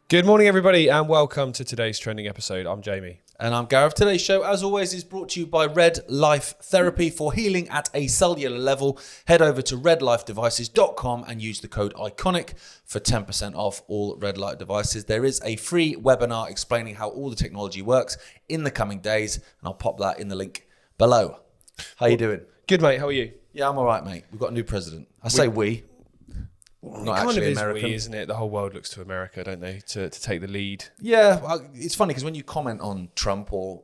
Good morning, everybody, and welcome to today's trending episode. I'm Jaymie. And I'm Gareth. Today's show, as always, is brought to you by Red Life Therapy. For healing at a cellular level, head over to redlifedevices.com and use the code Ickonic for 10% off all Red Life devices. There is a free webinar explaining how all the technology works in the coming days, and I'll pop that in the link below. How you doing? Good, mate. How are you? Yeah, I'm all right, mate. We've got a new president. I say we. Not kind actually of is American. we, isn't it? The whole world looks to America, don't they, to take the lead? Yeah, it's funny because when you comment on Trump or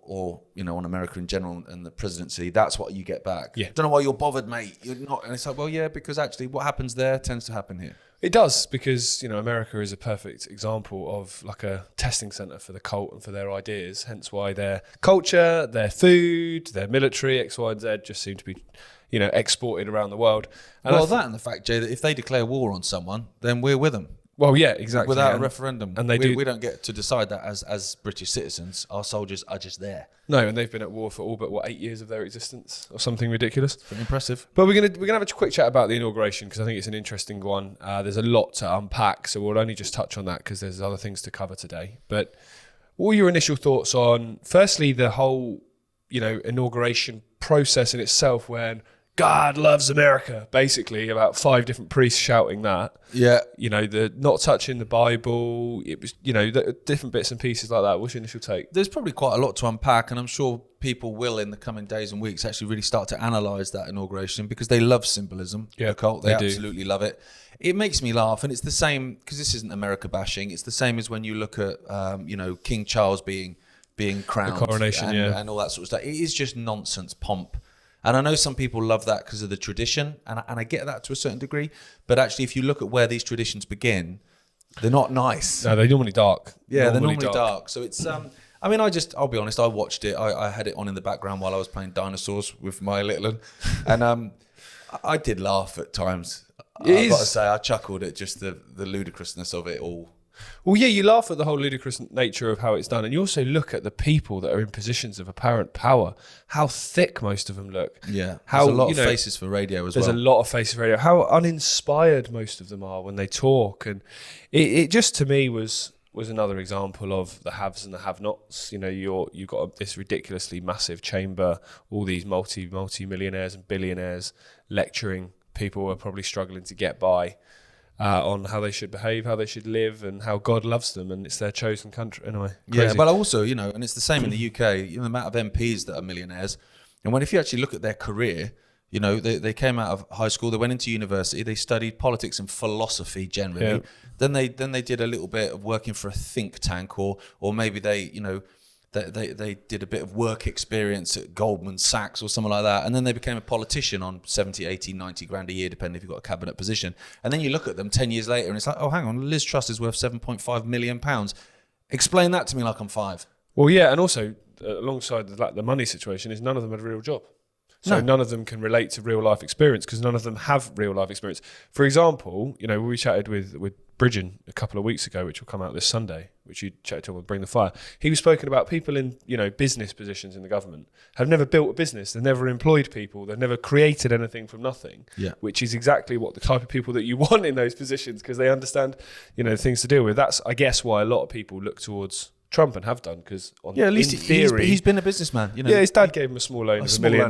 on America in general and the presidency, that's what you get back. Yeah. Don't know why you're bothered, mate. You're not, and it's like, well, yeah, because actually, what happens there tends to happen here. It does, because America is a perfect example of like a testing centre for the cult and for their ideas. Hence why their culture, their food, their military, X, Y, and Z just seem to be exported around the world. And that and the fact, Jay, that if they declare war on someone, then we're with them. Well, yeah, exactly. Without a referendum. And we don't get to decide that as British citizens. Our soldiers are just there. No, and they've been at war for all but 8 years of their existence, or something ridiculous. Pretty impressive. But we're gonna have a quick chat about the inauguration, because I think it's an interesting one. There's a lot to unpack, so we'll only just touch on that because there's other things to cover today. But what were your initial thoughts on, firstly, the whole inauguration process in itself, when God loves America, basically, about 5 different priests shouting that. Yeah. The not touching the Bible, it was, the different bits and pieces like that. What's your initial take? There's probably quite a lot to unpack, and I'm sure people will, in the coming days and weeks, actually really start to analyse that inauguration, because they love symbolism. Yeah, the cult, they do. absolutely love it. It makes me laugh, and it's the same, because this isn't America bashing, it's the same as when you look at, King Charles being crowned. The coronation, and all that sort of stuff. It is just nonsense pomp. And I know some people love that because of the tradition, and I get that to a certain degree. But actually, if you look at where these traditions begin, they're not nice. No, they're normally dark. Yeah, they're normally dark. So it's, I'll be honest, I watched it. I had it on in the background while I was playing dinosaurs with my little one. And I did laugh at times. I've got to say, I chuckled at just the ludicrousness of it all. Well, yeah, you laugh at the whole ludicrous nature of how it's done, and you also look at the people that are in positions of apparent power, how thick most of them look. Yeah, there's a lot of faces for radio as well. There's a lot of faces for radio. How uninspired most of them are when they talk, and it just, to me, was another example of the haves and the have-nots. You've got this ridiculously massive chamber, all these multi-millionaires and billionaires lecturing people who are probably struggling to get by. On how they should behave, how they should live, and how God loves them, and it's their chosen country. Anyway, crazy. Yeah, but also, and it's the same in the UK. The amount of MPs that are millionaires, and if you actually look at their career, they came out of high school, they went into university, they studied politics and philosophy generally. Yeah. Then they did a little bit of working for a think tank, or maybe they did a bit of work experience at Goldman Sachs or something like that. And then they became a politician on 70, 80, 90 grand a year, depending if you've got a cabinet position. And then you look at them 10 years later and it's like, oh, hang on, Liz Truss is worth £7.5 million. Explain that to me like I'm 5. Well, yeah, and also alongside the money situation is none of them had a real job. So none of them can relate to real life experience, because none of them have real life experience. For example, we chatted with Bridgen a couple of weeks ago, which will come out this Sunday, which you chatted to with Bring the Fire. He was spoken about people in, business positions in the government have never built a business. They've never employed people. They've never created anything from nothing, which is exactly what the type of people that you want in those positions, because they understand, things to deal with. That's, I guess, why a lot of people look towards Trump and have done, because at least in theory he's been a businessman. His dad gave him a small loan of $1 million.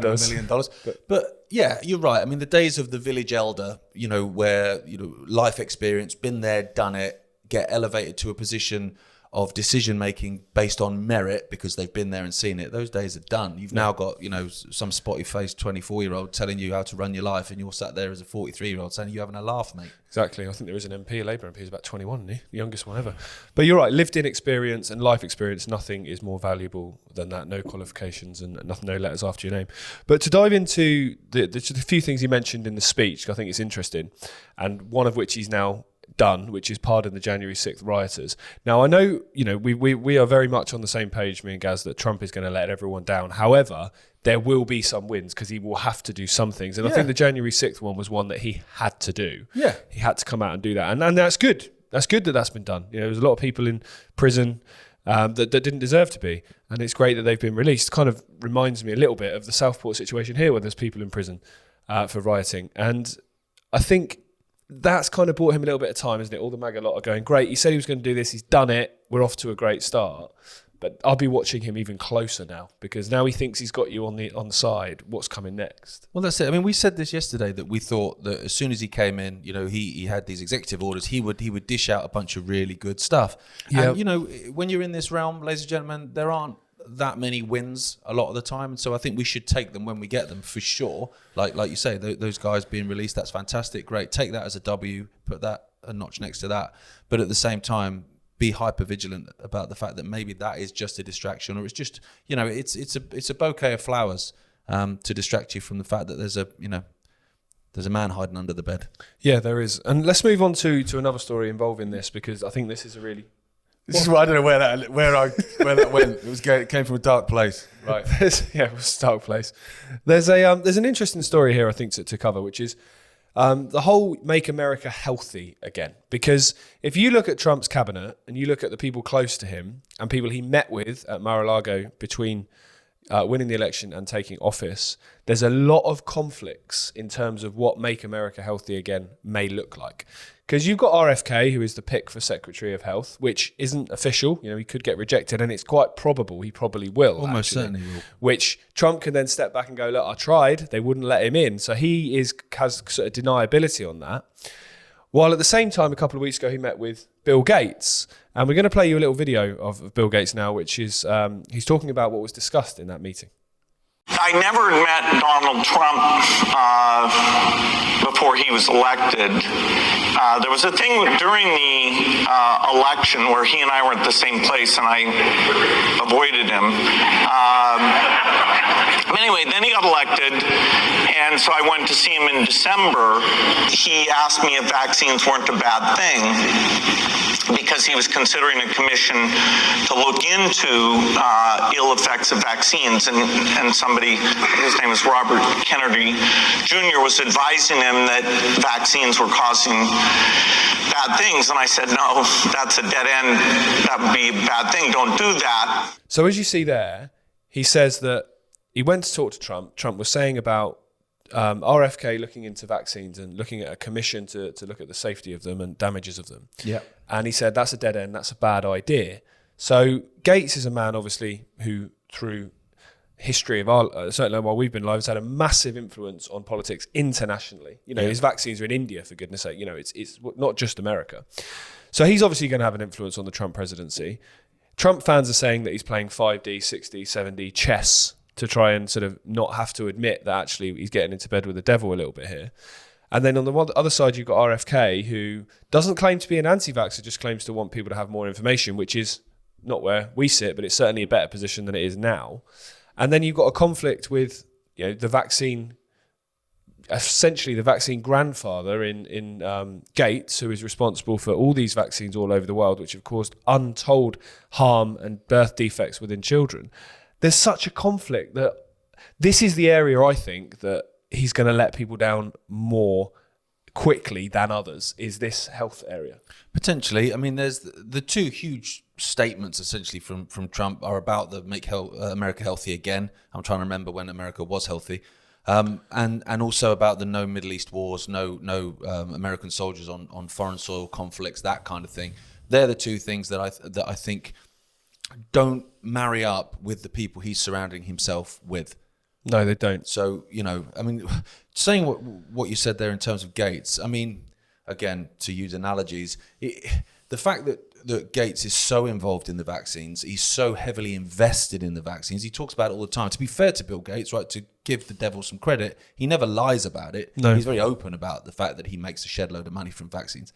But yeah, you're right. I mean, the days of the village elder, where life experience, been there, done it, get elevated to a position of decision making based on merit because they've been there and seen it. Those days are done. You've now got some spotty faced 24-year-old telling you how to run your life, and you're sat there as a 43-year-old saying you're having a laugh, mate. Exactly. I think there is an MP, a Labour MP, who's about 21, isn't he? The youngest one ever. But you're right, lived in experience and life experience, nothing is more valuable than that. No qualifications and nothing, no letters after your name. But to dive into the few things he mentioned in the speech, I think it's interesting, and one of which he's now done, which is pardon the January 6th rioters. Now, I know, we are very much on the same page, me and Gaz, that Trump is going to let everyone down. However, there will be some wins, because he will have to do some things. And I think the January 6th one was one that he had to do. Yeah. He had to come out and do that. And that's good. That's good that that's been done. There's a lot of people in prison that didn't deserve to be. And it's great that they've been released. Kind of reminds me a little bit of the Southport situation here, where there's people in prison for rioting. And I think that's kind of bought him a little bit of time, isn't it? All the MAGA lot are going, great, he said he was going to do this, he's done it, we're off to a great start. But I'll be watching him even closer now, because now he thinks he's got you on the side. What's coming next? Well, that's it. I mean, we said this yesterday, that we thought that as soon as he came in, he had these executive orders. He would dish out a bunch of really good stuff. Yeah. And when you're in this realm, ladies and gentlemen, there aren't that many wins a lot of the time, and so I think we should take them when we get them, for sure. Like you say, those guys being released, that's fantastic, great. Take that as a W, put that a notch next to that. But at the same time, be hyper vigilant about the fact that maybe that is just a distraction, or it's just it's a bouquet of flowers to distract you from the fact that there's a man hiding under the bed. Yeah, there is. And let's move on to another story involving this, because I think this is a really... This is why I don't know where that went. It came from a dark place. Right. Yeah, it was a dark place. There's an interesting story here, I think, to cover, which is the whole Make America Healthy Again. Because if you look at Trump's cabinet and you look at the people close to him and people he met with at Mar-a-Lago between winning the election and taking office, there's a lot of conflicts in terms of what Make America Healthy Again may look like. Because you've got RFK, who is the pick for Secretary of Health, which isn't official. He could get rejected, and it's quite probable he probably will. Almost certainly will. Which Trump can then step back and go, look, I tried. They wouldn't let him in. So he has sort of deniability on that. While at the same time, a couple of weeks ago, he met with Bill Gates. And we're going to play you a little video of Bill Gates now, which is he's talking about what was discussed in that meeting. I never met Donald Trump before he was elected. There was a thing during the election where he and I were at the same place, and I avoided him. Anyway, then he got elected, and so I went to see him in December. He asked me if vaccines weren't a bad thing, because he was considering a commission to look into ill effects of vaccines, and somebody, his name is Robert Kennedy Jr., was advising him that vaccines were causing bad things. And I said, no, that's a dead end. That would be a bad thing. Don't do that. So as you see there, he says that he went to talk to Trump. Trump was saying about RFK looking into vaccines and looking at a commission to look at the safety of them and damages of them. Yeah. And he said, that's a dead end. That's a bad idea. So Gates is a man, obviously, who through history of our, certainly while we've been alive, has had a massive influence on politics internationally. His vaccines are in India, for goodness sake. It's not just America. So he's obviously going to have an influence on the Trump presidency. Trump fans are saying that he's playing 5D, 6D, 7D chess to try and sort of not have to admit that actually he's getting into bed with the devil a little bit here. And then on the other side, you've got RFK, who doesn't claim to be an anti-vaxxer, just claims to want people to have more information, which is not where we sit, but it's certainly a better position than it is now. And then you've got a conflict with the vaccine, essentially the vaccine grandfather in Gates, who is responsible for all these vaccines all over the world, which have caused untold harm and birth defects within children. There's such a conflict that this is the area, I think, that he's going to let people down more quickly than others, is this health area. Potentially. I mean, there's the two huge statements essentially from Trump are about the Make America Healthy Again. I'm trying to remember when America was healthy. And also about the no Middle East wars, no American soldiers on foreign soil conflicts, that kind of thing. They're the two things that I think don't marry up with the people he's surrounding himself with. No, they don't. So, I mean, saying what you said there in terms of Gates, I mean, again, to use analogies, the fact that Gates is so involved in the vaccines, he's so heavily invested in the vaccines, he talks about it all the time. To be fair to Bill Gates, right, to give the devil some credit, he never lies about it. No. He's very open about the fact that he makes a shed load of money from vaccines.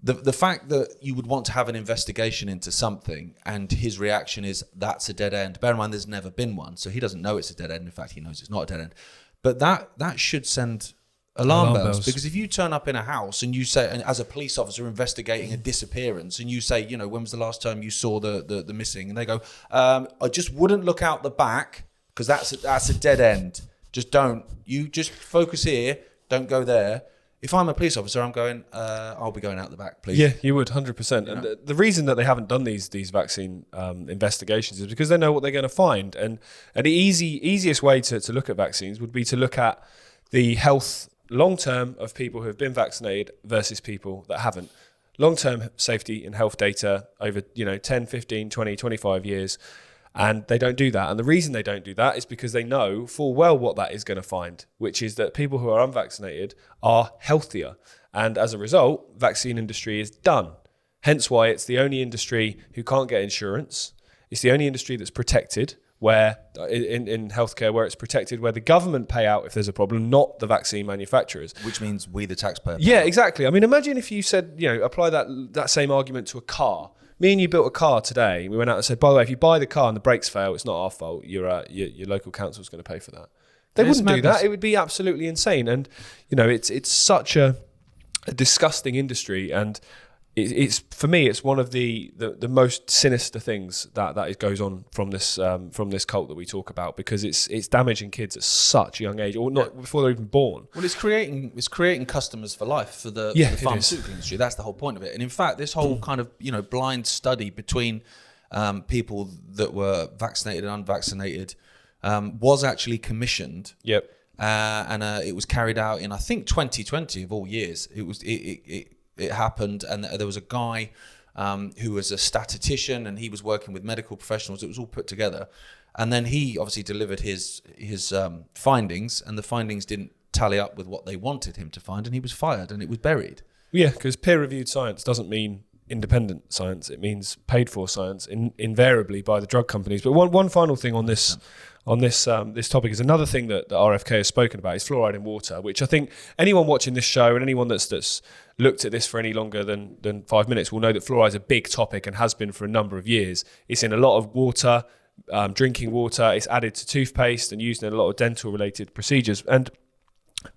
The fact that you would want to have an investigation into something and his reaction is that's a dead end. Bear in mind, there's never been one, so he doesn't know it's a dead end. In fact, he knows it's not a dead end. But that should send alarm bells, because if you turn up in a house and you say, and as a police officer investigating a disappearance, and you say, when was the last time you saw the missing? And they go, I just wouldn't look out the back because that's a dead end. Just don't. You just focus here. Don't go there. If I'm a police officer, I'm going, I'll be going out the back, please. Yeah, you would, 100%. And the reason that they haven't done these vaccine investigations is because they know what they're going to find. And the easiest way to look at vaccines would be to look at the health long-term of people who have been vaccinated versus people that haven't. Long-term safety and health data over 10, 15, 20, 25 years. And they don't do that. And the reason they don't do that is because they know full well what that is going to find, which is that people who are unvaccinated are healthier. And as a result, vaccine industry is done. Hence why it's the only industry who can't get insurance. It's the only industry that's protected, where in healthcare, where it's protected, where the government pay out if there's a problem, not the vaccine manufacturers. Which means we, the taxpayer. Yeah, exactly. I mean, imagine if you said, apply that same argument to a car. Me and you built a car today. We went out and said, by the way, if you buy the car and the brakes fail, it's not our fault. Your local council's going to pay for that. They wouldn't do that. It would be absolutely insane. And, it's such a disgusting industry. And it's for me, it's one of the most sinister things that goes on from this cult that we talk about, because it's damaging kids at such a young age, or not before they're even born. Well, it's creating customers for life for the pharmaceutical industry. That's the whole point of it. And in fact, this whole kind of blind study between people that were vaccinated and unvaccinated was actually commissioned. Yep. And it was carried out in, I think, 2020 of all years. It happened, and there was a guy who was a statistician, and he was working with medical professionals. It was all put together, and then he obviously delivered his findings, and the findings didn't tally up with what they wanted him to find, and he was fired, and it was buried. Yeah, because peer-reviewed science doesn't mean independent science; it means paid-for science, invariably by the drug companies. But one final thing on this. This topic is another thing that the RFK has spoken about is fluoride in water, which I think anyone watching this show and anyone that's looked at this for any longer than 5 minutes will know that fluoride is a big topic and has been for a number of years. It's in a lot of water, drinking water. It's added to toothpaste and used in a lot of dental-related procedures. And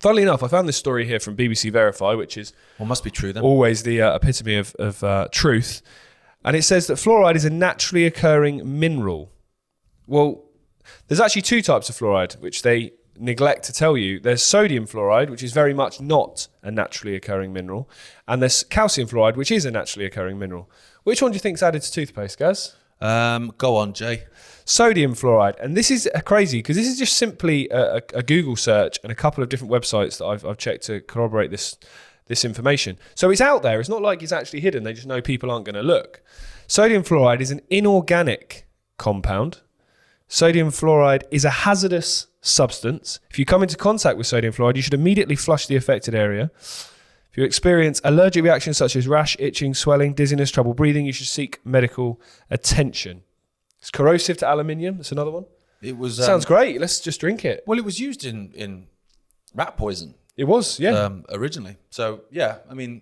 funnily enough, I found this story here from BBC Verify, which is must be true then. Always the epitome of truth. And it says that fluoride is a naturally occurring mineral. Well, there's actually two types of fluoride, which they neglect to tell you. There's sodium fluoride, which is very much not a naturally occurring mineral. And there's calcium fluoride, which is a naturally occurring mineral. Which one do you think's added to toothpaste, Gaz? Go on, Jay. Sodium fluoride. And this is crazy, because this is just simply a Google search and a couple of different websites that I've checked to corroborate this information. So it's out there. It's not like it's actually hidden. They just know people aren't going to look. Sodium fluoride is an inorganic compound. Sodium fluoride is a hazardous substance. If you come into contact with sodium fluoride, you should immediately flush the affected area. If you experience allergic reactions such as rash, itching, swelling, dizziness, trouble breathing, you should seek medical attention. It's corrosive to aluminium. That's another one. It was sounds great. Let's just drink it. Well, it was used in rat poison. It was, yeah. Originally. So, yeah, I mean,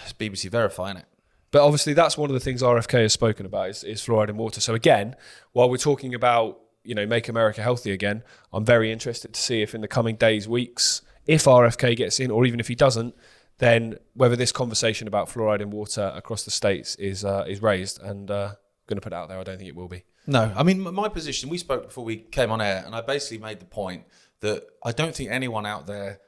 it's BBC verifying it. But obviously, that's one of the things RFK has spoken about is fluoride in water. So again, while we're talking about, make America healthy again, I'm very interested to see if in the coming days, weeks, if RFK gets in, or even if he doesn't, then whether this conversation about fluoride in water across the states is raised. And I'm going to put it out there, I don't think it will be. No, I mean, my position, we spoke before we came on air, and I basically made the point that I don't think anyone out there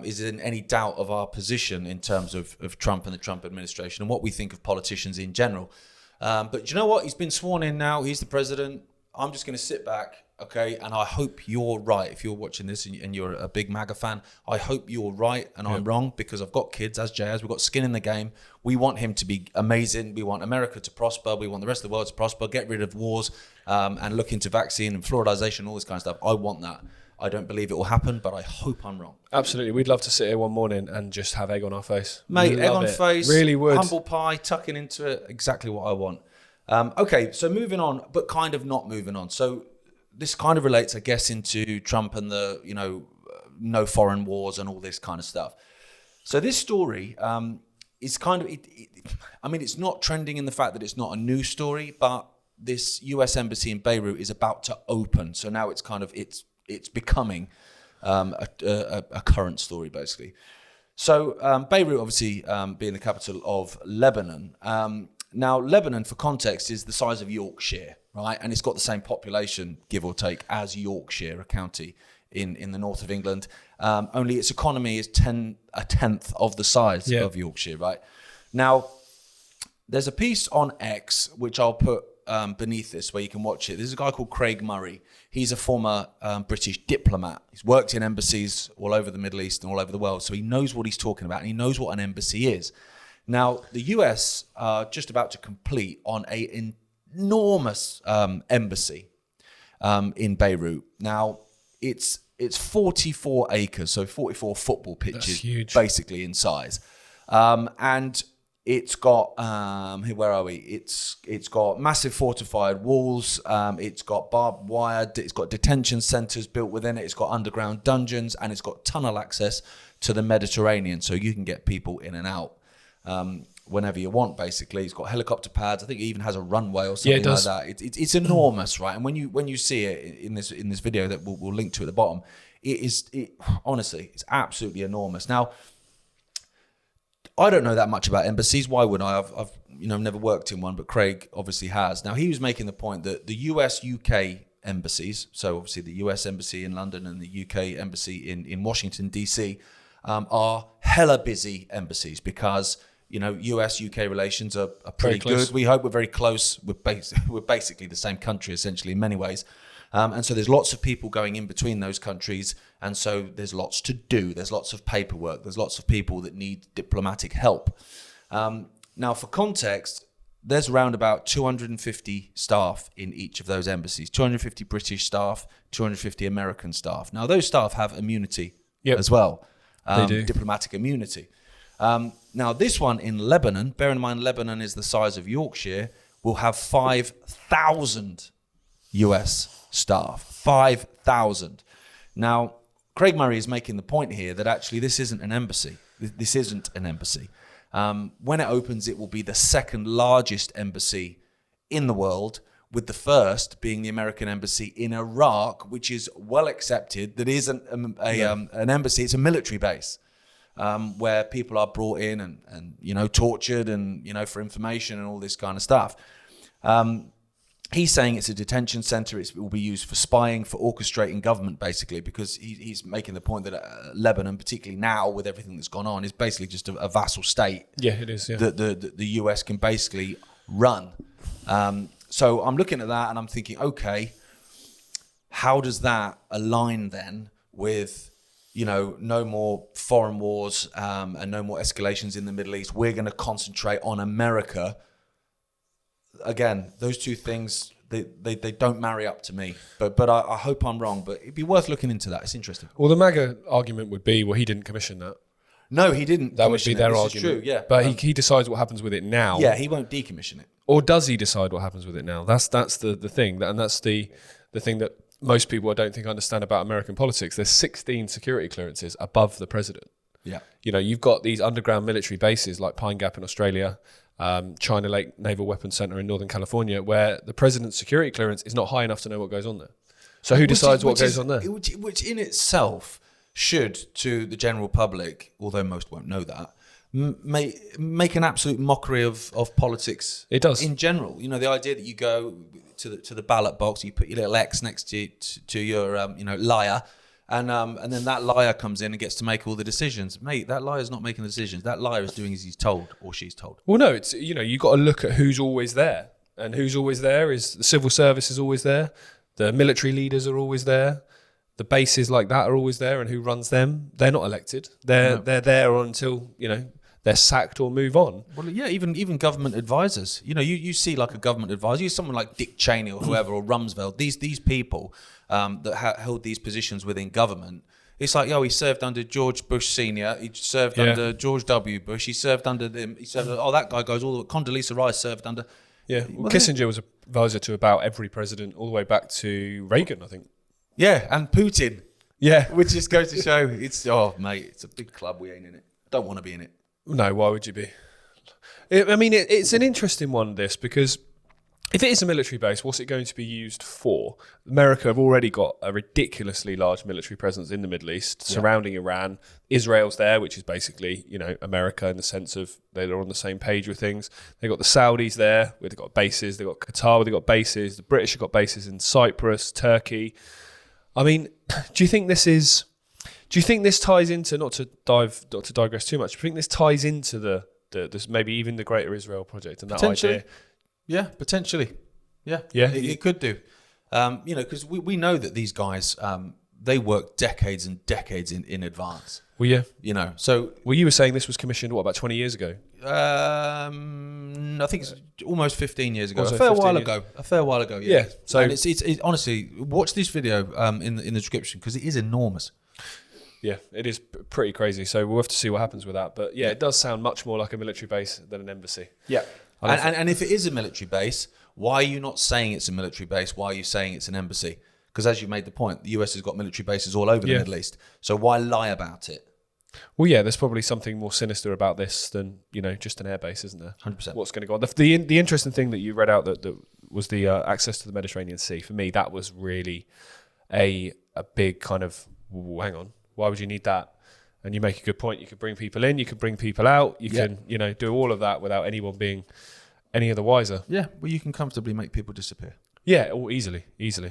is in any doubt of our position in terms of Trump and the Trump administration and what we think of politicians in general. But you know what? He's been sworn in now. He's the president. I'm just going to sit back, okay? And I hope you're right. If you're watching this and you're a big MAGA fan, I hope you're right and I'm wrong, because I've got kids, as Jay has. We've got skin in the game. We want him to be amazing. We want America to prosper. We want the rest of the world to prosper, get rid of wars and look into vaccine and fluoridization, all this kind of stuff. I want that. I don't believe it will happen, but I hope I'm wrong. Absolutely. We'd love to sit here one morning and just have egg on our face. Mate, egg on face. Really would. Humble pie, tucking into it. Exactly what I want. Okay, so moving on, but kind of not moving on. So this kind of relates, I guess, into Trump and the, no foreign wars and all this kind of stuff. So this story is kind of, it's not trending in the fact that it's not a news story, but this US embassy in Beirut is about to open. So now it's kind of, it's becoming a current story, basically. So Beirut, obviously, being the capital of Lebanon. Now, Lebanon, for context, is the size of Yorkshire, right? And it's got the same population, give or take, as Yorkshire, a county in the north of England. Only its economy is a tenth of the size of Yorkshire, right? Now, there's a piece on X, which I'll put beneath this where you can watch it. There's a guy called Craig Murray. He's a former British diplomat. He's worked in embassies all over the Middle East and all over the world, so he knows what he's talking about, and he knows what an embassy is. Now, the US are just about to complete on an enormous embassy in Beirut. Now, it's 44 acres, so 44 football pitches, basically in size, and it's got where are we? It's got massive fortified walls. It's got barbed wire. It's got detention centres built within it. It's got underground dungeons, and it's got tunnel access to the Mediterranean, so you can get people in and out whenever you want. Basically, it's got helicopter pads. I think it even has a runway or something like that. It's enormous, right? And when you see it in this video that we'll link to at the bottom, honestly, it's absolutely enormous. Now, I don't know that much about embassies. Why would I? I've never worked in one, but Craig obviously has. Now, he was making the point that the US-UK embassies, so obviously the US embassy in London and the UK embassy in Washington, DC, are hella busy embassies because, US-UK relations are pretty good. We hope we're very close. We're basically the same country, essentially, in many ways. And so there's lots of people going in between those countries. And so there's lots to do. There's lots of paperwork. There's lots of people that need diplomatic help. Now, for context, there's around about 250 staff in each of those embassies, 250 British staff, 250 American staff. Now, those staff have immunity as well. They do. Diplomatic immunity. Now, this one in Lebanon, bear in mind Lebanon is the size of Yorkshire, will have 5,000 US staff. 5,000. Now, Craig Murray is making the point here that actually this isn't an embassy. This isn't an embassy. When it opens, it will be the second largest embassy in the world, with the first being the American embassy in Iraq, which is well accepted. That isn't an embassy; it's a military base where people are brought in and tortured and for information and all this kind of stuff. He's saying it's a detention center. It will be used for spying, for orchestrating government, basically, because he's making the point that Lebanon, particularly now with everything that's gone on, is basically just a vassal state. Yeah, it is. Yeah. That the US can basically run. So I'm looking at that and I'm thinking, okay, how does that align then with, no more foreign wars and no more escalations in the Middle East? We're going to concentrate on America. Again, those two things, they don't marry up to me. But I hope I'm wrong. But it'd be worth looking into that. It's interesting. Well, the MAGA argument would be, well, he didn't commission that. No, he didn't. That would be their argument. Is true, yeah. But he decides what happens with it now. Yeah, he won't decommission it. Or does he decide what happens with it now? That's the thing. And that's the thing that most people I don't think understand about American politics. There's 16 security clearances above the president. Yeah. You've got these underground military bases like Pine Gap in Australia, China Lake Naval Weapons Center in Northern California, where the president's security clearance is not high enough to know what goes on there. So who decides what goes on there? Which in itself should, to the general public, although most won't know that, make an absolute mockery of politics. It does. In general. The idea that you go to the ballot box, you put your little X next to your liar, and then that liar comes in and gets to make all the decisions. Mate, that liar's not making the decisions. That liar is doing as he's told or she's told. Well, no, it's you've got to look at who's always there, and who's always there is the civil service is always there, the military leaders are always there, the bases like that are always there, and who runs them? They're not elected. They're there until they're sacked or move on. Well, yeah, even government advisors. You see like a government advisor, you see someone like Dick Cheney or whoever, or Rumsfeld. These people that held these positions within government. It's like, he served under George Bush Senior. He served under George W. Bush. He served under them. He served. That guy goes all the way. Condoleezza Rice served under. Yeah, well, Kissinger was advisor to about every president, all the way back to Reagan, I think. Yeah, and Putin. Yeah, which just goes to show it's mate, it's a big club. We ain't in it. Don't want to be in it. No, why would you be? It's an interesting one, this, because if it is a military base, what's it going to be used for? America have already got a ridiculously large military presence in the Middle East, surrounding Iran. Israel's there, which is basically, America in the sense of they're on the same page with things. They've got the Saudis there, where they've got bases. They've got Qatar, where they've got bases. The British have got bases in Cyprus, Turkey. Do you think this ties into, not to digress too much, do you think this ties into this maybe even the Greater Israel Project and that idea? Yeah, potentially. Yeah, Yeah. it could do. Because we know that these guys, they work decades and decades in advance. Well, yeah. So... Well, you were saying this was commissioned, what, about 20 years ago? I think it's almost 15 years ago. Also A fair 15 while years. ago. A fair while ago, yeah. Yeah, so- And it's honestly, watch this video in the description, because it is enormous. Yeah, it is pretty crazy. So we'll have to see what happens with that. But yeah, it does sound much more like a military base than an embassy. Yeah. And if it is a military base, why are you not saying it's a military base? Why are you saying it's an embassy? Because as you made the point, the US has got military bases all over the Middle East. So why lie about it? Well, yeah, there's probably something more sinister about this than, just an airbase, isn't there? 100%. What's going to go on? The interesting thing that you read out that was the access to the Mediterranean Sea. For me, that was really a big kind of, hang on, why would you need that? And you make a good point. You could bring people in, you could bring people out, you can, do all of that without anyone being any of the wiser. Yeah, well, you can comfortably make people disappear. Yeah, or easily.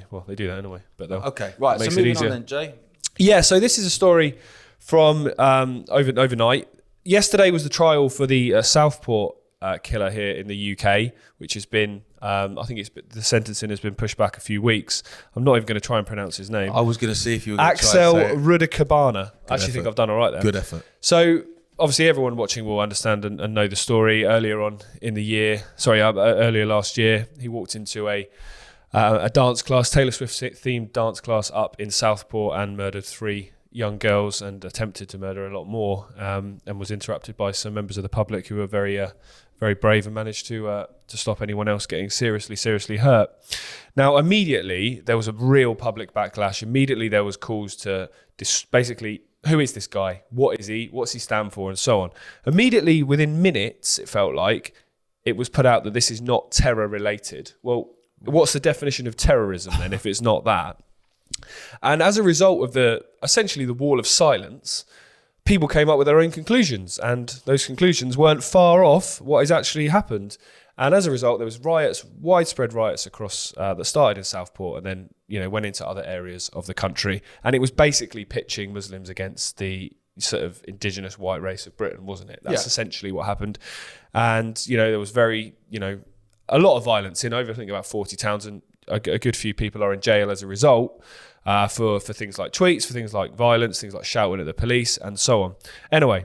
Well, they do that anyway. But okay, right. Makes So moving it easier. on then, Jay. Yeah, so this is a story from overnight. Yesterday was the trial for the Southport killer here in the UK, which has been, I think the sentencing has been pushed back a few weeks. I'm not even going to try and pronounce his name. I was going to see if you were going Axel to try and say it. Rudakubana. I actually think I've done all right there. Good effort. So obviously everyone watching will understand and know the story. Earlier last year, he walked into a dance class, Taylor Swift themed dance class up in Southport, and murdered 3 young girls and attempted to murder a lot more, and was interrupted by some members of the public who were very brave and managed to stop anyone else getting seriously hurt. Now, immediately there was a real public backlash. Immediately there was calls to basically, who is this guy? What is he? What's he stand for? And so on. Immediately, within minutes, it felt like it was put out that this is not terror related. Well, what's the definition of terrorism then if it's not that? And as a result of essentially the wall of silence, people came up with their own conclusions, and those conclusions weren't far off what has actually happened. And as a result, there was widespread riots across that started in Southport and then went into other areas of the country. And it was basically pitching Muslims against the sort of indigenous white race of Britain, wasn't it? That's essentially what happened. And there was a lot of violence in over, I think, about 40 towns, and a good few people are in jail as a result for things like tweets, for things like violence, things like shouting at the police, and so on. Anyway,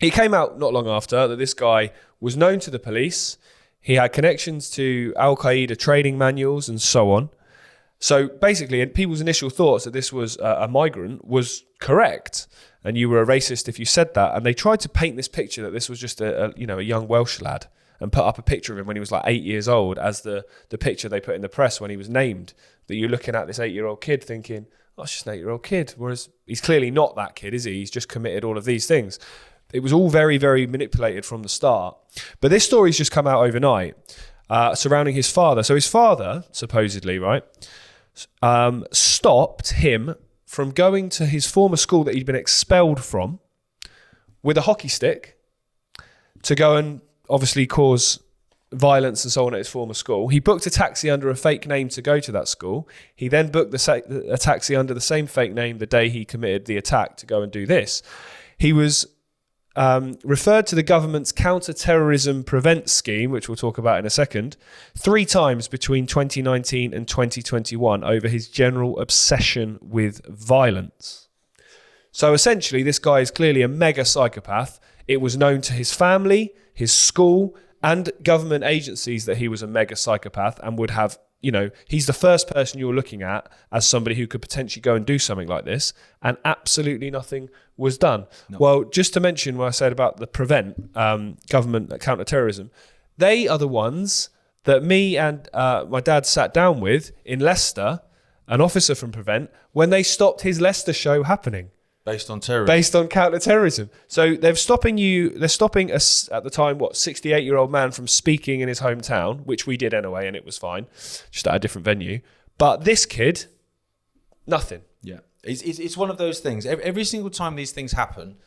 it came out not long after that this guy was known to the police. He had connections to Al-Qaeda training manuals and so on. So basically, people's initial thoughts that this was a migrant was correct, and you were a racist if you said that. And they tried to paint this picture that this was just a young Welsh lad, and put up a picture of him when he was like 8 years old as the picture they put in the press when he was named. That you're looking at this 8-year-old kid thinking, oh, it's just an 8-year-old kid. Whereas he's clearly not that kid, is he? He's just committed all of these things. It was all very, very manipulated from the start. But this story's just come out overnight surrounding his father. So his father, supposedly, right, stopped him from going to his former school that he'd been expelled from with a hockey stick to go and obviously cause violence and so on at his former school. He booked a taxi under a fake name to go to that school. He then booked a taxi under the same fake name the day he committed the attack to go and do this. He was referred to the government's counter-terrorism prevent scheme, which we'll talk about in a second, 3 times between 2019 and 2021 over his general obsession with violence. So essentially, this guy is clearly a mega psychopath. It was known to his family, his school, and government agencies that he was a mega psychopath and would have, he's the first person you're looking at as somebody who could potentially go and do something like this, and absolutely nothing was done. No. Well, just to mention what I said about the prevent government counter-terrorism, they are the ones that me and my dad sat down with in Leicester, an officer from Prevent, when they stopped his Leicester show happening. Based on terrorism. Based on counter-terrorism. So they're stopping us at the time, 68-year-old man from speaking in his hometown, which we did anyway, and it was fine, just at a different venue. But this kid, nothing. Yeah. It's one of those things. Every single time these things happen,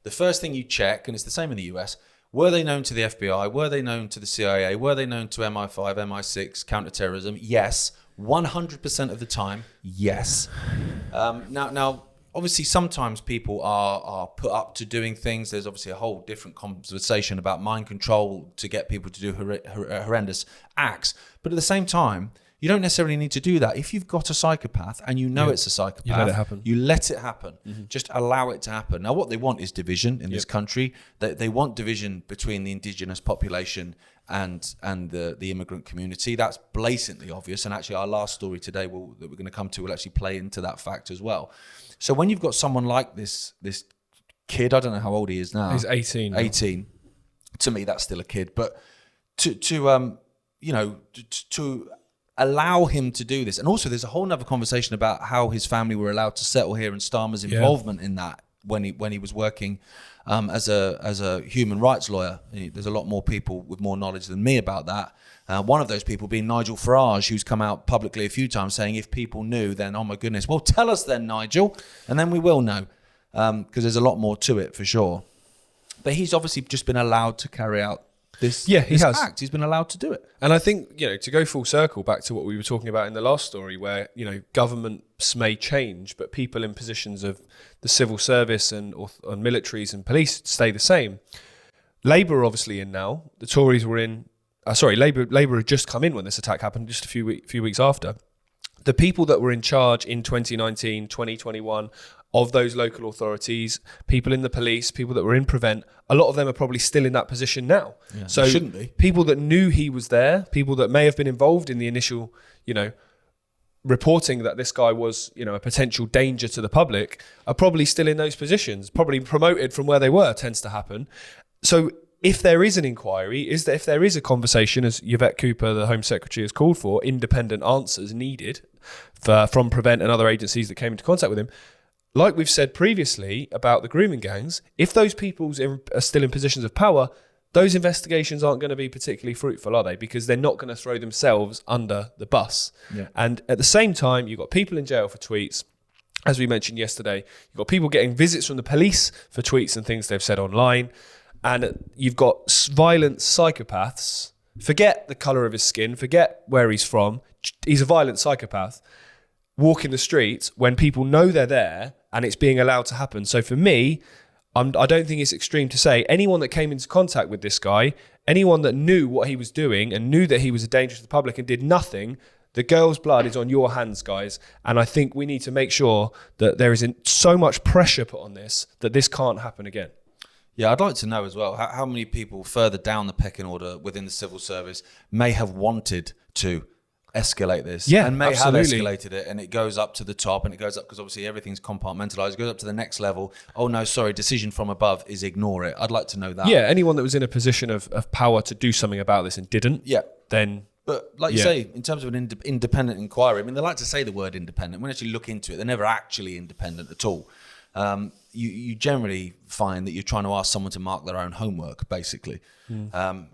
the first thing you check, and it's the same in the US, were they known to the FBI? Were they known to the CIA? Were they known to MI5, MI6, counter-terrorism? Yes. 100% of the time, yes. Now, obviously sometimes people are put up to doing things. There's obviously a whole different conversation about mind control to get people to do horrendous acts. But at the same time, you don't necessarily need to do that. If you've got a psychopath and you know it's a psychopath, you let it happen. You let it happen. Just allow it to happen. Now, what they want is division in this country. They want division between the indigenous population and the immigrant community. That's blatantly obvious. And actually, our last story today that we're going to come to will actually play into that fact as well. So when you've got someone like this kid, I don't know how old he is now. He's 18. 18. To me, that's still a kid. But to allow him to do this. And also there's a whole nother conversation about how his family were allowed to settle here and Starmer's involvement in that when he was working as a human rights lawyer. There's a lot more people with more knowledge than me about that. One of those people being Nigel Farage, who's come out publicly a few times saying if people knew, then oh my goodness, well tell us then, Nigel, and then we will know, because there's a lot more to it for sure. But he's obviously just been allowed to carry out this act. He's been allowed to do it. And I think, to go full circle back to what we were talking about in the last story, where, governments may change, but people in positions of the civil service and militaries and police stay the same. Labour are obviously in now. The Tories were in. Labour had just come in when this attack happened, just a few weeks after. The people that were in charge in 2019, 2021 of those local authorities, people in the police, people that were in Prevent, a lot of them are probably still in that position now. Yeah, so shouldn't be. People that knew he was there, people that may have been involved in the initial, reporting that this guy was, a potential danger to the public, are probably still in those positions, probably promoted from where they were, tends to happen. So if there is an inquiry, if there is a conversation, as Yvette Cooper, the Home Secretary, has called for, independent answers needed from Prevent and other agencies that came into contact with him, like we've said previously about the grooming gangs, if those people are still in positions of power, those investigations aren't going to be particularly fruitful, are they? Because they're not going to throw themselves under the bus. Yeah. And at the same time, you've got people in jail for tweets. As we mentioned yesterday, you've got people getting visits from the police for tweets and things they've said online. And you've got violent psychopaths. Forget the colour of his skin. Forget where he's from. He's a violent psychopath. Walking the streets when people know they're there and it's being allowed to happen. So for me, I don't think it's extreme to say anyone that came into contact with this guy, anyone that knew what he was doing and knew that he was a danger to the public and did nothing, the girl's blood is on your hands, guys. And I think we need to make sure that there isn't so much pressure put on this that this can't happen again. Yeah, I'd like to know as well how many people further down the pecking order within the civil service may have wanted to escalate this, and may have escalated it, and it goes up to the top, and it goes up because obviously everything's compartmentalized. It goes up to the next level. Oh no, sorry, decision from above is ignore it. I'd like to know that. Yeah, anyone that was in a position of power to do something about this and didn't, then. But like you say, in terms of an independent inquiry, I mean, they like to say the word independent. When you actually look into it, they're never actually independent at all. You generally find that you're trying to ask someone to mark their own homework, basically, and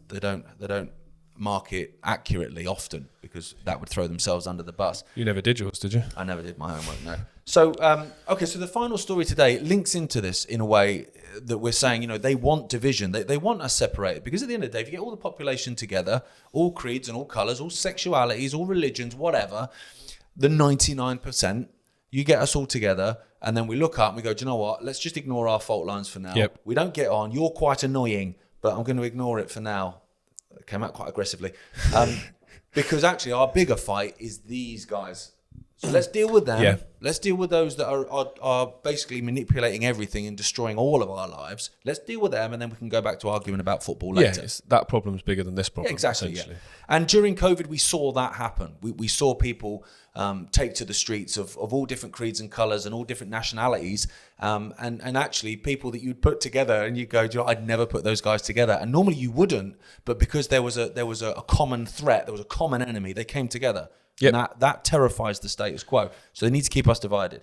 they don't mark it accurately often because that would throw themselves under the bus. You never did yours, did you? I never did my homework, no. So, so the final story today links into this in a way that we're saying, they want division. They want us separated because at the end of the day, if you get all the population together, all creeds and all colours, all sexualities, all religions, whatever, the 99%, you get us all together and then we look up and we go, do you know what? Let's just ignore our fault lines for now. Yep. We don't get on. You're quite annoying, but I'm going to ignore it for now. It came out quite aggressively. Because actually our bigger fight is these guys. So let's deal with them. Yeah. Let's deal with those that are basically manipulating everything and destroying all of our lives. Let's deal with them and then we can go back to arguing about football later. Yeah, that problem's bigger than this problem. Yeah, exactly. Yeah. And during COVID, we saw that happen. We saw people take to the streets of all different creeds and colours and all different nationalities. And actually people that you'd put together and you go, I'd never put those guys together. And normally you wouldn't, but because there was a common threat, there was a common enemy, they came together. Yep. And that terrifies the status quo. So they need to keep us divided.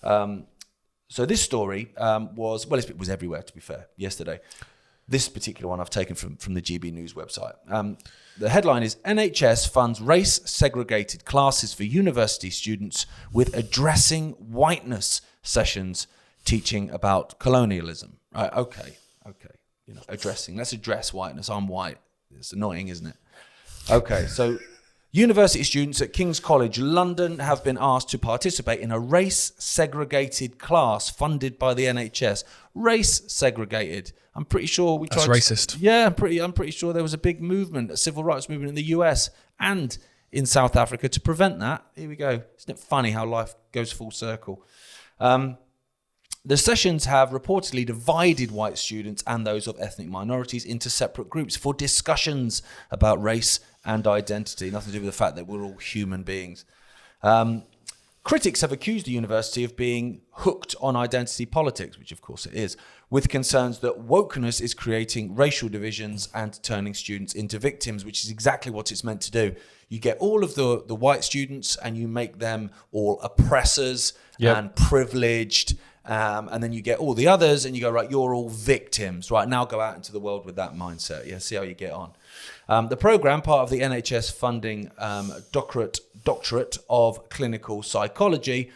So this story it was everywhere, to be fair, yesterday. This particular one I've taken from the GB News website. The headline is, NHS funds race-segregated classes for university students with addressing whiteness sessions teaching about colonialism. Right, okay. Let's address whiteness. I'm white. It's annoying, isn't it? Okay, so University students at King's College London have been asked to participate in a race-segregated class funded by the NHS. Race-segregated. I'm pretty sure we tried... That's racist. Yeah, I'm pretty sure there was a big movement, a civil rights movement in the US and in South Africa to prevent that. Here we go. Isn't it funny how life goes full circle? The sessions have reportedly divided white students and those of ethnic minorities into separate groups for discussions about race and identity. Nothing to do with the fact that we're all human beings. Critics have accused the university of being hooked on identity politics, which of course it is, with concerns that wokeness is creating racial divisions and turning students into victims, which is exactly what it's meant to do. You get all of the white students and you make them all oppressors and privileged. And then you get all the others and you go, right, you're all victims. Right, now go out into the world with that mindset. Yeah, see how you get on. The programme, part of the NHS funding doctorate of clinical psychology,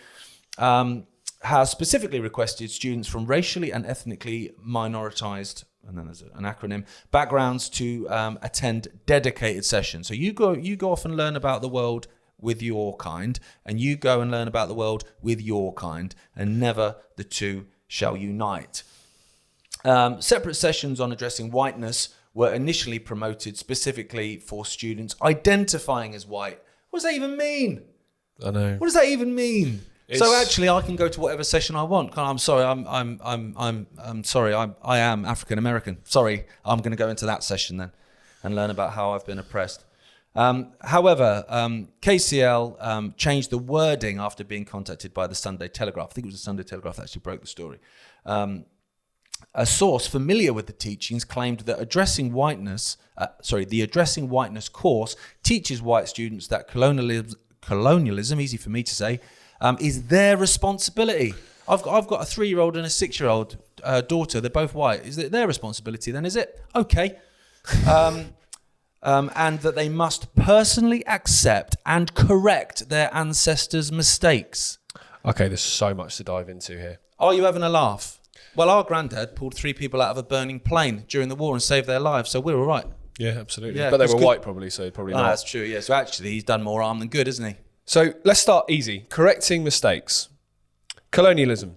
has specifically requested students from racially and ethnically minoritised, and then there's an acronym, backgrounds to attend dedicated sessions. So you go off and learn about the world with your kind, and you go and learn about the world with your kind, and never the two shall unite. Separate sessions on addressing whiteness were initially promoted specifically for students identifying as white. What does that even mean? I know. What does that even mean? So actually, I can go to whatever session I want. I'm sorry, I'm sorry, I am African American. Sorry, I'm going to go into that session then and learn about how I've been oppressed. However, KCL changed the wording after being contacted by the Sunday Telegraph. I think it was the Sunday Telegraph that actually broke the story. A source familiar with the teachings claimed that the Addressing Whiteness course teaches white students that colonialism, easy for me to say, is their responsibility. I've got a 3-year-old and a 6-year-old daughter. They're both white. Is it their responsibility then, is it? Okay. And that they must personally accept and correct their ancestors' mistakes. Okay, there's so much to dive into here. Are you having a laugh? Well, our granddad pulled 3 people out of a burning plane during the war and saved their lives, so we're all right. Yeah, absolutely. Yeah, but they were white probably, so probably not. That's true, yeah. So actually, he's done more harm than good, hasn't he? So let's start easy. Correcting mistakes. Colonialism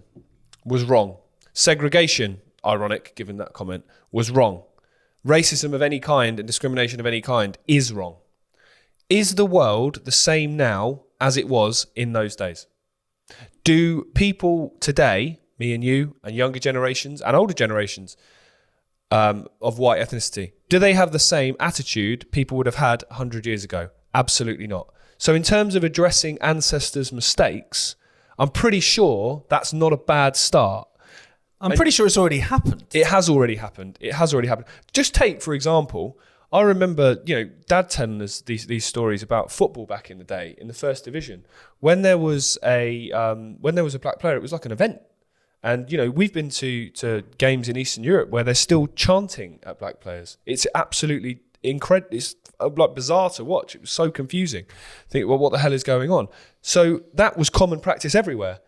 was wrong. Segregation, ironic given that comment, was wrong. Racism of any kind and discrimination of any kind is wrong. Is the world the same now as it was in those days? Do people today, me and you, and younger generations and older generations of white ethnicity, do they have the same attitude people would have had 100 years ago? Absolutely not. So in terms of addressing ancestors' mistakes, I'm pretty sure that's not a bad start. I'm pretty sure it's already happened. It has already happened. Just take, for example, I remember, Dad telling us these stories about football back in the day in the First Division. When there was a black player, it was like an event. And, we've been to games in Eastern Europe where they're still chanting at black players. It's absolutely incredible. It's like bizarre to watch. It was so confusing. Think, well, what the hell is going on? So that was common practice everywhere.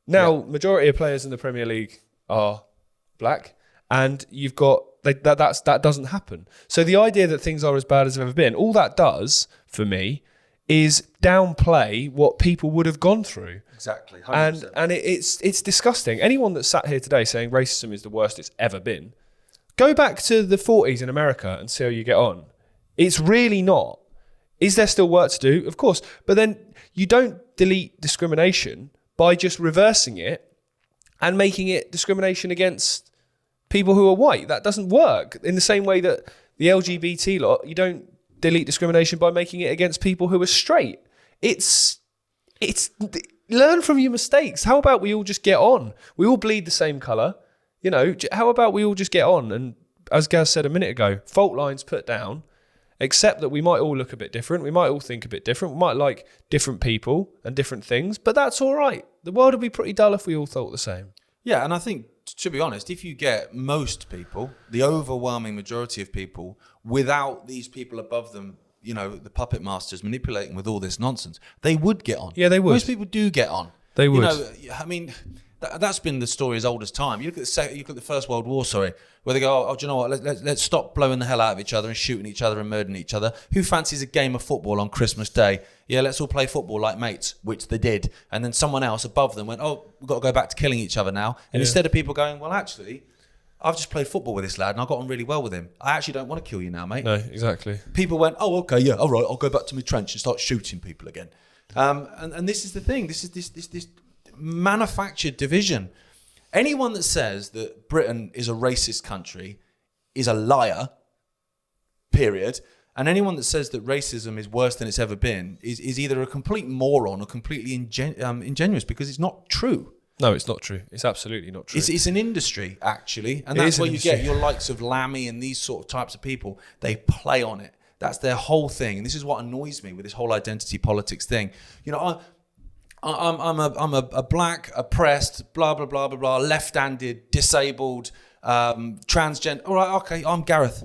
Now, majority of players in the Premier League are black, and you've got that doesn't happen. So the idea that things are as bad as they've ever been, all that does for me is downplay what people would have gone through. Exactly, 100%. And it's disgusting. Anyone that's sat here today saying racism is the worst it's ever been, go back to the 40s in America and see how you get on. It's really not. Is there still work to do? Of course. But then you don't delete discrimination by just reversing it and making it discrimination against people who are white. That doesn't work. In the same way that the LGBT lot, you don't delete discrimination by making it against people who are straight. It's learn from your mistakes. How about we all just get on? We all bleed the same colour. How about we all just get on? And as Gaz said a minute ago, fault lines put down, accept that we might all look a bit different. We might all think a bit different. We might like different people and different things, but that's all right. The world would be pretty dull if we all thought the same. Yeah, and I think, to be honest, if you get most people, the overwhelming majority of people, without these people above them, the puppet masters manipulating with all this nonsense, they would get on. Yeah, they would. Most people do get on. They would. That's been the story as old as time. You look at the First World War, where they go, do you know what? Let's stop blowing the hell out of each other and shooting each other and murdering each other. Who fancies a game of football on Christmas Day? Yeah, let's all play football like mates, which they did. And then someone else above them went, oh, we've got to go back to killing each other now. And instead of people going, well, actually, I've just played football with this lad and I got on really well with him. I actually don't want to kill you now, mate. No, exactly. People went, oh, okay, yeah, all right, I'll go back to my trench and start shooting people again. And this is the thing. This is this manufactured division. Anyone that says that Britain is a racist country is a liar, period. And anyone that says that racism is worse than it's ever been is either a complete moron or completely ingenuous, because it's not true. No, it's not true. It's absolutely not true. It's an industry, actually. And that's where you get your likes of Lammy and these sort of types of people. They play on it. That's their whole thing. And this is what annoys me with this whole identity politics thing. You know, I'm a black, oppressed, blah, blah, blah, blah, blah, left-handed, disabled, transgender. All right, okay, I'm Gareth.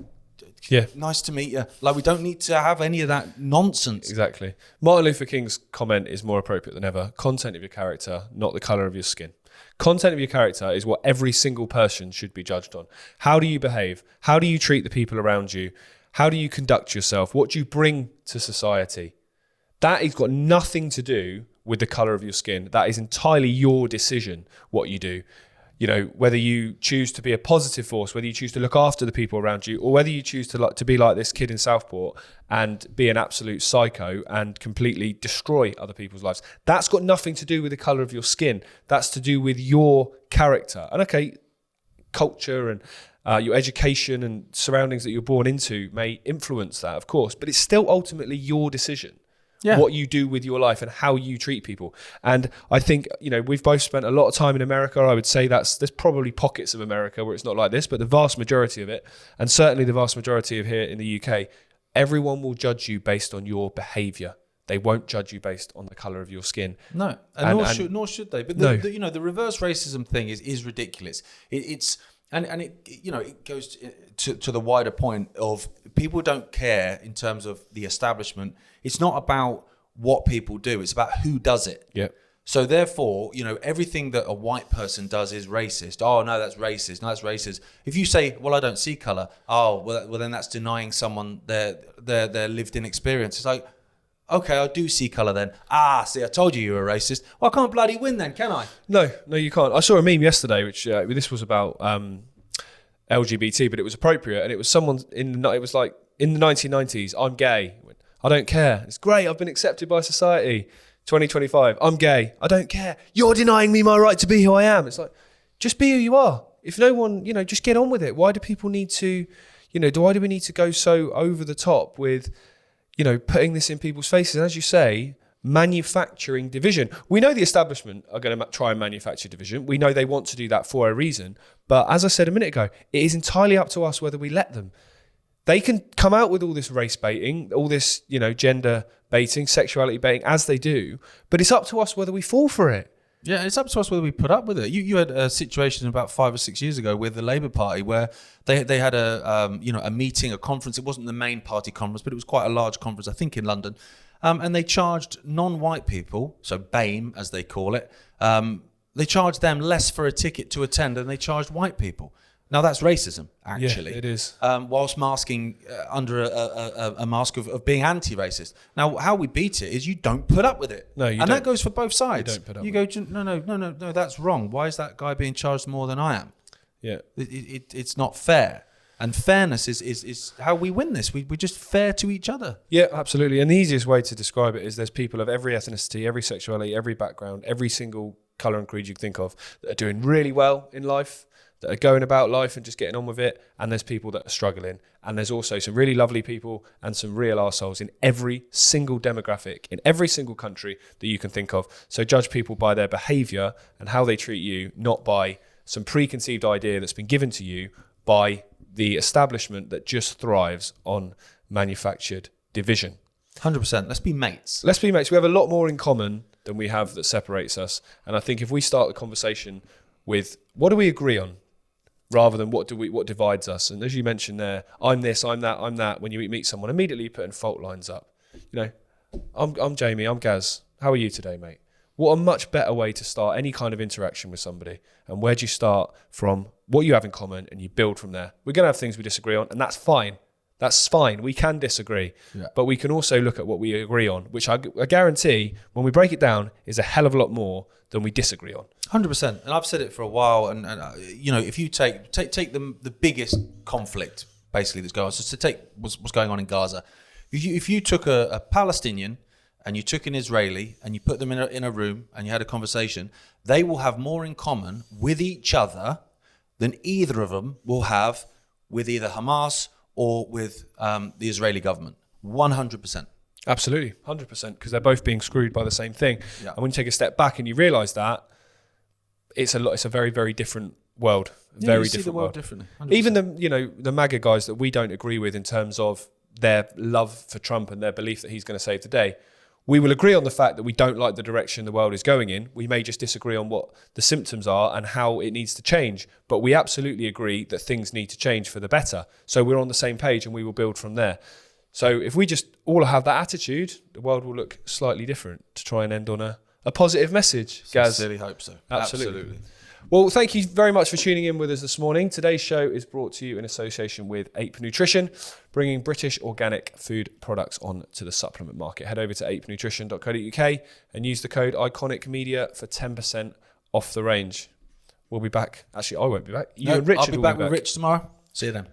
Yeah. Nice to meet you. Like, we don't need to have any of that nonsense. Exactly. Martin Luther King's comment is more appropriate than ever. Content of your character, not the colour of your skin. Content of your character is what every single person should be judged on. How do you behave? How do you treat the people around you? How do you conduct yourself? What do you bring to society? That has got nothing to do with the colour of your skin. That is entirely your decision, what you do. You know, whether you choose to be a positive force, whether you choose to look after the people around you, or whether you choose to be like this kid in Southport and be an absolute psycho and completely destroy other people's lives. That's got nothing to do with the colour of your skin. That's to do with your character. And okay, culture and your education and surroundings that you're born into may influence that, of course, but it's still ultimately your decision. Yeah. What you do with your life and how you treat people. And I think, you know, we've both spent a lot of time in America. I would say there's probably pockets of America where it's not like this, but the vast majority of it, and certainly the vast majority of here in the UK, everyone will judge you based on your behaviour. They won't judge you based on the colour of your skin. No, nor should they. But the reverse racism thing is ridiculous. It goes to the wider point of people don't care in terms of the establishment. It's not about what people do. It's about who does it. Yeah. So therefore, you know, everything that a white person does is racist. Oh, no, that's racist. No, that's racist. If you say, well, I don't see colour. Oh, well, then that's denying someone their lived in experience. It's like, okay, I do see colour then. See, I told you were a racist. Well, I can't bloody win then, can I? No, you can't. I saw a meme yesterday, which this was about LGBT, but it was appropriate. And it was someone in the 1990s, I'm gay. I don't care. It's great. I've been accepted by society. 2025, I'm gay. I don't care. You're denying me my right to be who I am. It's like, just be who you are. If no one, you know, just get on with it. Why do people need to, you know, why do we need to go so over the top with, you know, putting this in people's faces? And as you say, manufacturing division. We know the establishment are going to try and manufacture division. We know they want to do that for a reason. But as I said a minute ago, it is entirely up to us whether we let them. They can come out with all this race baiting, all this, you know, gender baiting, sexuality baiting, as they do, but it's up to us whether we fall for it. Yeah, it's up to us whether we put up with it. You had a situation about 5 or 6 years ago with the Labour Party where they had a meeting, a conference. It wasn't the main party conference, but it was quite a large conference, I think, in London. And they charged non-white people, so BAME as they call it, they charged them less for a ticket to attend than they charged white people. Now, that's racism, actually. Yeah, it is. Whilst masking under a mask of being anti-racist. Now, how we beat it is you don't put up with it. No, you don't. And that goes for both sides. You don't put up with it. No, that's wrong. Why is that guy being charged more than I am? Yeah. It's not fair. And fairness is how we win this. We're just fair to each other. Yeah, absolutely. And the easiest way to describe it is there's people of every ethnicity, every sexuality, every background, every single colour and creed you can think of that are doing really well in life, that are going about life and just getting on with it, and there's people that are struggling, and there's also some really lovely people and some real arseholes in every single demographic, in every single country that you can think of. So judge people by their behaviour and how they treat you, not by some preconceived idea that's been given to you by the establishment that just thrives on manufactured division. 100%. Let's be mates. Let's be mates. We have a lot more in common than we have that separates us, and I think if we start the conversation with what do we agree on, rather than what divides us. And as you mentioned there, I'm this, I'm that. When you meet someone, immediately you're putting fault lines up. You know, I'm Jaymie, I'm Gaz. How are you today, mate? What a much better way to start any kind of interaction with somebody. And where do you start from? What you have in common, and you build from there. We're going to have things we disagree on, and that's fine. That's fine. We can disagree, but we can also look at what we agree on, which I guarantee, when we break it down, is a hell of a lot more than we disagree on. 100%. And I've said it for a while. And you know, if you take the biggest conflict basically that's going on, so to take what's going on in Gaza, if you took a Palestinian and you took an Israeli and you put them in a room and you had a conversation, they will have more in common with each other than either of them will have with either Hamas or with the Israeli government. 100%. Absolutely, 100%, because they're both being screwed by the same thing. Yeah. And when you take a step back and you realise that, it's a very, very different world. Very different the world differently. 100%. Even the MAGA guys that we don't agree with in terms of their love for Trump and their belief that he's going to save the day, we will agree on the fact that we don't like the direction the world is going in. We may just disagree on what the symptoms are and how it needs to change. But we absolutely agree that things need to change for the better. So we're on the same page and we will build from there. So if we just all have that attitude, the world will look slightly different, to try and end on a positive message, Gaz. Sincerely hope so. Absolutely. Well, thank you very much for tuning in with us this morning. Today's show is brought to you in association with Ape Nutrition, bringing British organic food products onto the supplement market. Head over to apenutrition.co.uk and use the code Ickonic Media for 10% off the range. We'll be back. Actually, I won't be back. You and Richard I'll be back with Rich tomorrow. See you then.